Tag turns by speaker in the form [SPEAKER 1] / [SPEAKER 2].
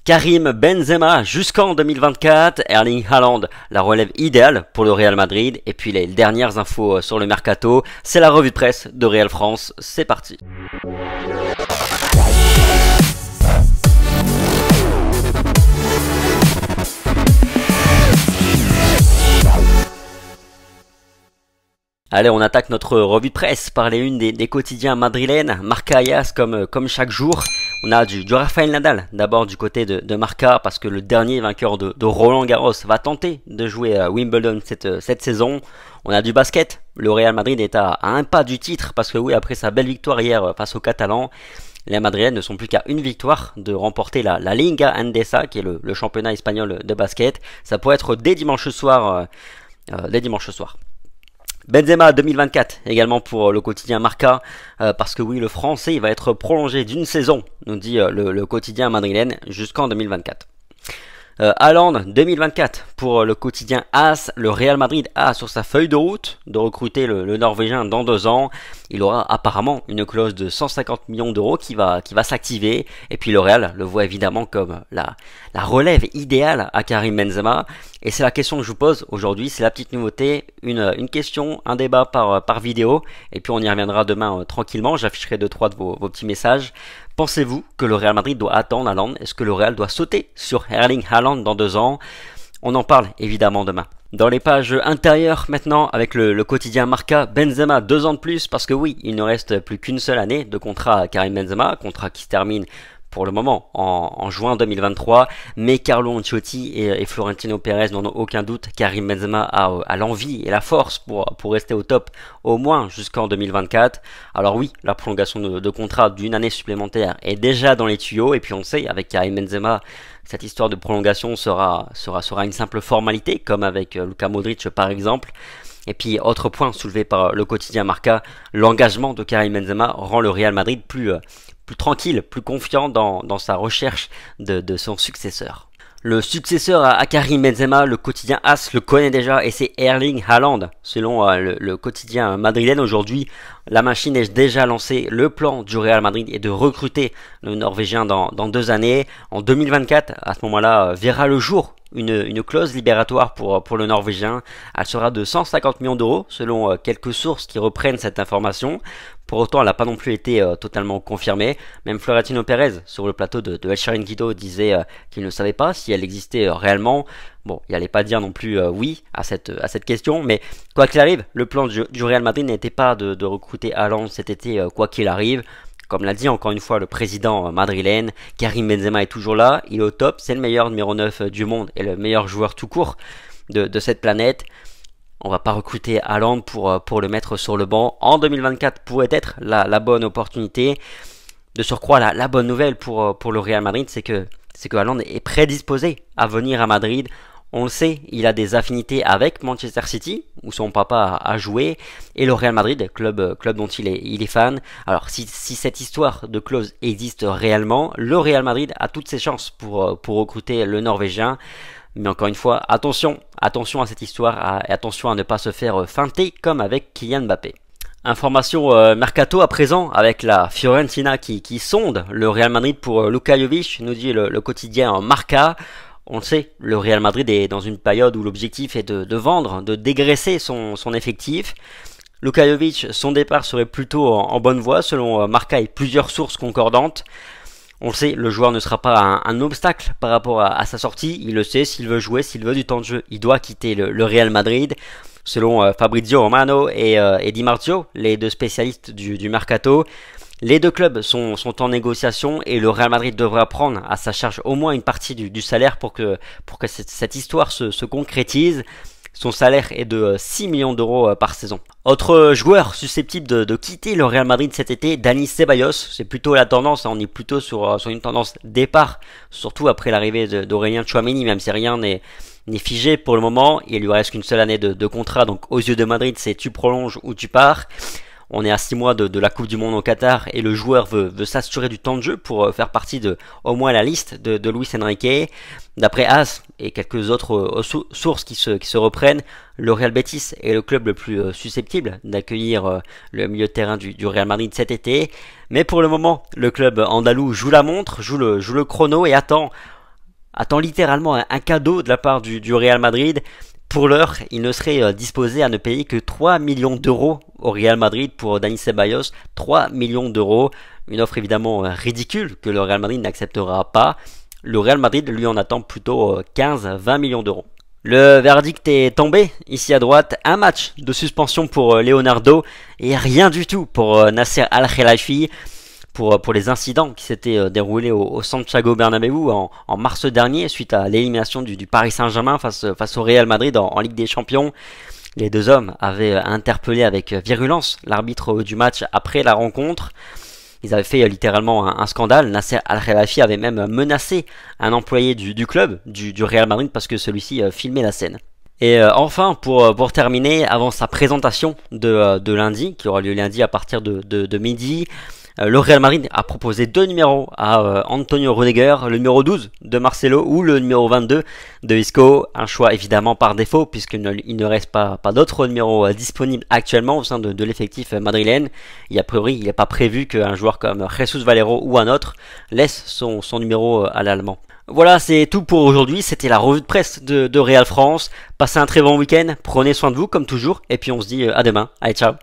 [SPEAKER 1] Karim Benzema jusqu'en 2024, Erling Haaland, la relève idéale pour le Real Madrid. Et puis les dernières infos sur le mercato, c'est la revue de presse de Real France. C'est parti. Allez, on attaque notre revue de presse par les unes des quotidiens madrilènes. Marca et AS comme chaque jour. On a du Rafael Nadal, d'abord du côté de Marca, parce que le dernier vainqueur de Roland Garros va tenter de jouer à Wimbledon cette saison. On a du basket. Le Real Madrid est à un pas du titre, parce que oui, après sa belle victoire hier face aux Catalans, les Madrilènes ne sont plus qu'à une victoire de remporter la Liga Endesa, qui est le championnat espagnol de basket. Ça pourrait être dès dimanche soir. Benzema 2024 également pour le quotidien Marca, parce que oui, le français il va être prolongé d'une saison, nous dit le quotidien madrilène, jusqu'en 2024. Haaland 2024 pour le quotidien AS. Le Real Madrid a sur sa feuille de route de recruter le Norvégien dans 2 ans. Il aura apparemment une clause de 150 millions d'euros qui va s'activer. Et puis le Real le voit évidemment comme la relève idéale à Karim Benzema. Et c'est la question que je vous pose aujourd'hui, c'est la petite nouveauté, une question, un débat par vidéo. Et puis on y reviendra demain tranquillement, j'afficherai 2-3 de vos petits messages. Pensez-vous que le Real Madrid doit attendre Haaland? Est-ce que le Real doit sauter sur Erling Haaland dans 2 ans? On en parle évidemment demain. Dans les pages intérieures maintenant, avec le quotidien Marca, Benzema 2 ans de plus, parce que oui, il ne reste plus qu'une seule année de contrat à Karim Benzema, contrat qui se termine pour le moment en juin 2023, mais Carlo Ancelotti et Florentino Pérez n'en ont aucun doute. Karim Benzema a l'envie et la force pour rester au top au moins jusqu'en 2024. Alors oui, la prolongation de contrat d'une année supplémentaire est déjà dans les tuyaux, et puis on sait, avec Karim Benzema, cette histoire de prolongation sera une simple formalité, comme avec Luka Modric par exemple. Et puis, autre point soulevé par le quotidien Marca, l'engagement de Karim Benzema rend le Real Madrid plus tranquille, plus confiant dans sa recherche de son successeur. Le successeur à Karim Benzema, le quotidien AS le connaît déjà, et c'est Erling Haaland. Selon le quotidien madrilène aujourd'hui, la machine est déjà lancée. Le plan du Real Madrid est de recruter le Norvégien dans 2 années. En 2024, à ce moment-là, verra le jour une clause libératoire pour le Norvégien. Elle sera de 150 millions d'euros, selon quelques sources qui reprennent cette information. Pour autant, elle n'a pas non plus été totalement confirmée. Même Florentino Pérez, sur le plateau de El Chiringuito, disait qu'il ne savait pas si elle existait réellement. Bon, il n'allait pas dire non plus oui à cette question, mais quoi qu'il arrive, le plan du Real Madrid n'était pas de recruter Haaland cet été, quoi qu'il arrive. Comme l'a dit encore une fois le président madrilène, Karim Benzema est toujours là, il est au top, c'est le meilleur numéro 9 du monde et le meilleur joueur tout court de cette planète. On va pas recruter Haaland pour le mettre sur le banc. En 2024 pourrait être la bonne opportunité. De surcroît, la bonne nouvelle pour le Real Madrid, c'est que Haaland est prédisposé à venir à Madrid. On le sait, il a des affinités avec Manchester City, où son papa a joué, et le Real Madrid, club dont il est fan. Alors si cette histoire de clause existe réellement, le Real Madrid a toutes ses chances pour recruter le Norvégien. Mais encore une fois, attention à cette histoire, et attention à ne pas se faire feinter comme avec Kylian Mbappé. Information mercato à présent, avec la Fiorentina qui sonde le Real Madrid pour Luka Jovic, nous dit le quotidien Marca. On le sait, le Real Madrid est dans une période où l'objectif est de vendre, de dégraisser son effectif. Luka Jovic, son départ serait plutôt en bonne voie selon Marca et plusieurs sources concordantes. On le sait, le joueur ne sera pas un obstacle par rapport à sa sortie. Il le sait, s'il veut jouer, s'il veut du temps de jeu, il doit quitter le Real Madrid. Selon Fabrizio Romano et Di Marzio, les 2 spécialistes du mercato, les 2 clubs sont en négociation et le Real Madrid devra prendre à sa charge au moins une partie du salaire pour que cette histoire se concrétise. Son salaire est de 6 millions d'euros par saison. Autre joueur susceptible de quitter le Real Madrid cet été, Dani Ceballos. C'est plutôt la tendance, on est plutôt sur une tendance départ, surtout après l'arrivée d'Aurélien Tchouaméni, même si rien n'est figé pour le moment. Il lui reste qu'une seule année de contrat, donc aux yeux de Madrid, c'est tu prolonges ou tu pars. On est à 6 mois de la Coupe du Monde au Qatar et le joueur veut s'assurer du temps de jeu pour faire partie de au moins la liste de Luis Enrique. D'après AS et quelques autres sources qui se reprennent, le Real Betis est le club le plus susceptible d'accueillir le milieu de terrain du Real Madrid cet été. Mais pour le moment, le club andalou joue la montre, joue le chrono et attend attend littéralement un cadeau de la part du Real Madrid. Pour l'heure, il ne serait disposé à ne payer que 3 millions d'euros au Real Madrid pour Dani Ceballos. 3 millions d'euros, une offre évidemment ridicule que le Real Madrid n'acceptera pas. Le Real Madrid lui en attend plutôt 15-20 millions d'euros. Le verdict est tombé, ici à droite, un match de suspension pour Leonardo et rien du tout pour Nasser Al-Khelaifi pour les incidents qui s'étaient déroulés au Santiago Bernabéu en mars dernier suite à l'élimination du Paris Saint-Germain face au Real Madrid en Ligue des Champions. Les deux hommes avaient interpellé avec virulence l'arbitre du match après la rencontre. Ils avaient fait littéralement un scandale. Nasser Al-Khelaifi avait même menacé un employé du club, du Real Madrid, parce que celui-ci filmait la scène. Et enfin, pour terminer, avant sa présentation de lundi, qui aura lieu lundi à partir de midi, le Real Madrid a proposé deux numéros à Antonio Rudiger, le numéro 12 de Marcelo ou le numéro 22 de Isco. Un choix évidemment par défaut puisqu'il ne reste pas d'autres numéros disponibles actuellement au sein de l'effectif madrilène. Et a priori, il n'est pas prévu qu'un joueur comme Jesus Valero ou un autre laisse son numéro à l'allemand. Voilà, c'est tout pour aujourd'hui. C'était la revue de presse de Real France. Passez un très bon week-end. Prenez soin de vous comme toujours. Et puis on se dit à demain. Allez, ciao.